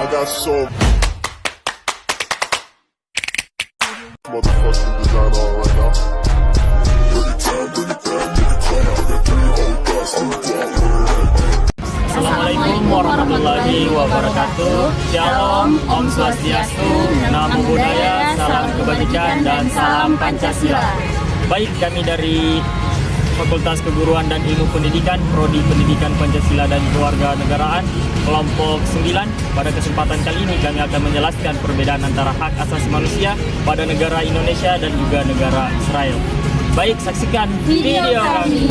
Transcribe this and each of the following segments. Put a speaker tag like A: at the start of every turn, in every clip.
A: I got so motherfucking design on right now.
B: Assalamualaikum warahmatullahi wabarakatuh. Shalom, Om Swastiastu, Namo Buddhaya, salam kebajikan dan salam Pancasila. Baik, kami dari Fakultas Keguruan dan Ilmu Pendidikan, Prodi Pendidikan Pancasila dan Kewarganegaraan, kelompok 9. Pada kesempatan kali ini kami akan menjelaskan perbedaan antara hak asasi manusia pada negara Indonesia dan juga negara Israel. Baik, saksikan video kami.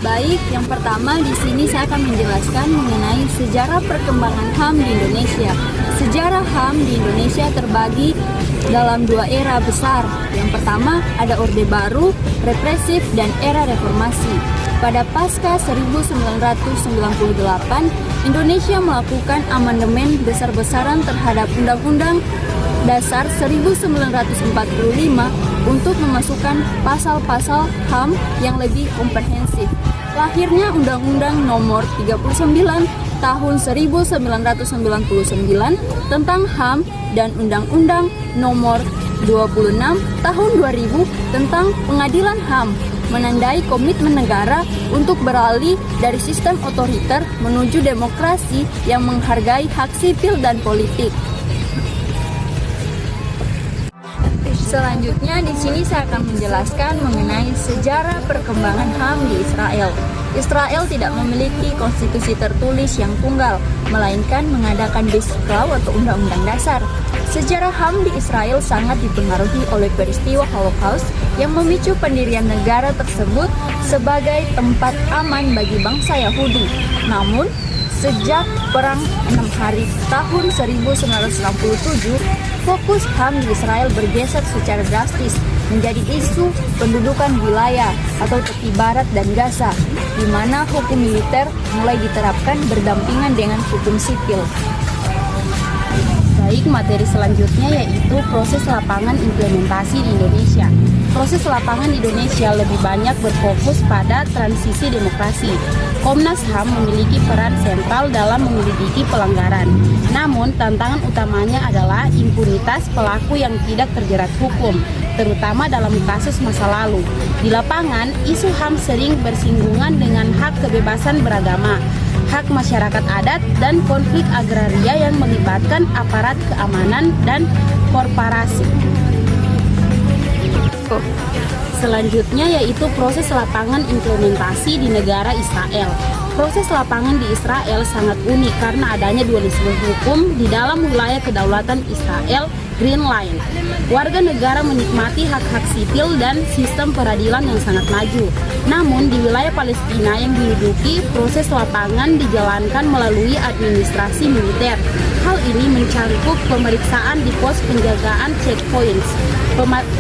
C: Baik, yang pertama di sini saya akan menjelaskan mengenai sejarah perkembangan HAM di Indonesia. Sejarah HAM di Indonesia terbagi dalam dua era besar. Yang pertama ada Orde Baru, represif, dan era reformasi. Pada pasca 1998, Indonesia melakukan amandemen besar-besaran terhadap Undang-Undang Dasar 1945 untuk memasukkan pasal-pasal HAM yang lebih komprehensif. Lahirnya Undang-Undang Nomor 39 Tahun 1999 tentang HAM dan Undang-Undang Nomor 26 Tahun 2000 tentang Pengadilan HAM, menandai komitmen negara untuk beralih dari sistem otoriter menuju demokrasi yang menghargai hak sipil dan politik. Selanjutnya di sini saya akan menjelaskan mengenai sejarah perkembangan HAM di Israel. Israel tidak memiliki konstitusi tertulis yang tunggal, melainkan mengadakan basic law atau undang-undang dasar. Sejarah HAM di Israel sangat dipengaruhi oleh peristiwa Holocaust yang memicu pendirian negara tersebut sebagai tempat aman bagi bangsa Yahudi. Namun, sejak Perang 6 Hari tahun 1967, fokus HAM di Israel bergeser secara drastis menjadi isu pendudukan wilayah atau tepi barat dan Gaza, di mana hukum militer mulai diterapkan berdampingan dengan hukum sipil. Baik, materi selanjutnya yaitu proses lapangan implementasi di Indonesia. Proses lapangan di Indonesia lebih banyak berfokus pada transisi demokrasi. Komnas HAM memiliki peran sentral dalam menyelidiki pelanggaran. Namun, tantangan utamanya adalah impunitas pelaku yang tidak terjerat hukum, terutama dalam kasus masa lalu. Di lapangan, isu HAM sering bersinggungan dengan hak kebebasan beragama, hak masyarakat adat, dan konflik agraria yang melibatkan aparat keamanan dan korporasi. Selanjutnya yaitu proses lapangan implementasi di negara Israel. Proses lapangan di Israel sangat unik karena adanya dualisme hukum di dalam wilayah kedaulatan Israel, Green Line. Warga negara menikmati hak-hak sipil dan sistem peradilan yang sangat maju. Namun di wilayah Palestina yang diduduki, proses lapangan dijalankan melalui administrasi militer. Hal ini mencangkup pemeriksaan di pos penjagaan checkpoints,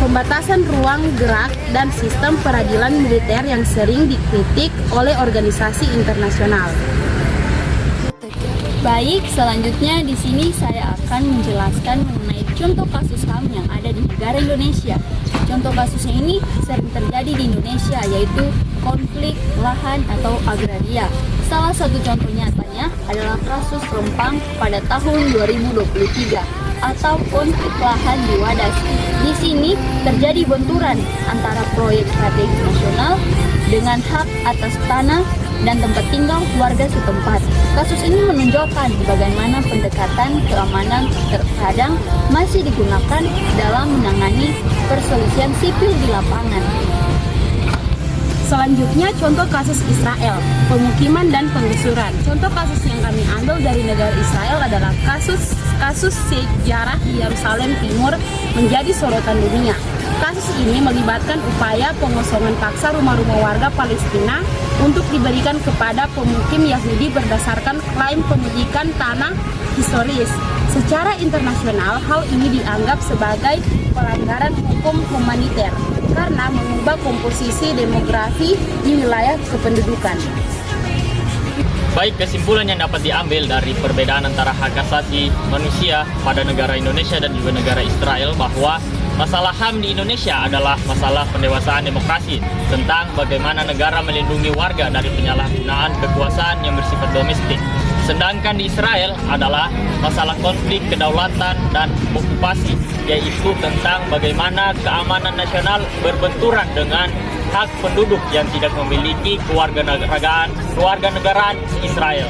C: pembatasan ruang gerak, dan sistem peradilan militer yang sering dikritik oleh organisasi internasional. Baik, selanjutnya di sini saya akan menjelaskan mengenai contoh kasus HAM yang ada di negara Indonesia. Contoh kasusnya ini sering terjadi di Indonesia, yaitu konflik lahan atau agraria. Salah satu contoh nyatanya adalah kasus Rempang pada tahun 2023 atau konflik lahan di Wadas. Di sini terjadi benturan antara proyek strategis nasional dengan hak atas tanah dan tempat tinggal warga setempat. Kasus ini menunjukkan bagaimana pendekatan keamanan terkadang masih digunakan dalam menangani perselisihan sipil di lapangan. Selanjutnya contoh kasus Israel, pemukiman dan penggusuran. Contoh kasus yang kami ambil dari negara Israel adalah kasus sejarah di Yerusalem Timur menjadi sorotan dunia. Kasus ini melibatkan upaya pengosongan paksa rumah-rumah warga Palestina untuk diberikan kepada pemukim Yahudi berdasarkan klaim pemilikan tanah historis. Secara internasional, hal ini dianggap sebagai pelanggaran hukum humaniter karena mengubah komposisi demografi di wilayah kependudukan.
B: Baik, kesimpulan yang dapat diambil dari perbedaan antara hak asasi manusia pada negara Indonesia dan juga negara Israel bahwa Masalah HAM di Indonesia adalah masalah pendewasaan demokrasi, tentang bagaimana negara melindungi warga dari penyalahgunaan kekuasaan yang bersifat domestik. Sedangkan di Israel adalah masalah konflik kedaulatan dan okupasi, yaitu tentang bagaimana keamanan nasional berbenturan dengan hak penduduk yang tidak memiliki kewarganegaraan Israel.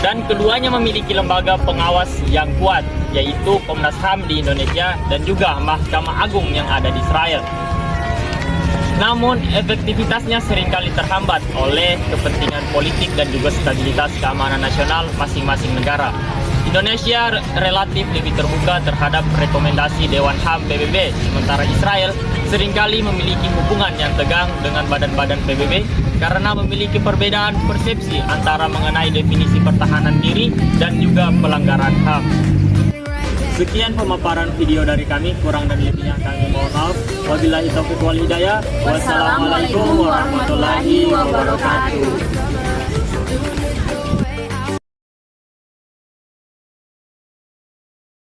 B: Dan keduanya memiliki lembaga pengawas yang kuat, yaitu Komnas HAM di Indonesia dan juga Mahkamah Agung yang ada di Israel. Namun, efektivitasnya seringkali terhambat oleh kepentingan politik dan juga stabilitas keamanan nasional masing-masing negara. Indonesia relatif lebih terbuka terhadap rekomendasi Dewan HAM PBB, sementara Israel seringkali memiliki hubungan yang tegang dengan badan-badan PBB karena memiliki perbedaan persepsi antara mengenai definisi pertahanan diri dan juga pelanggaran HAM. Sekian pemaparan video dari kami, kurang dan lebihnya kami mohon maaf. Wabillahi taufiq wal hidayah. Wassalamualaikum warahmatullahi wabarakatuh.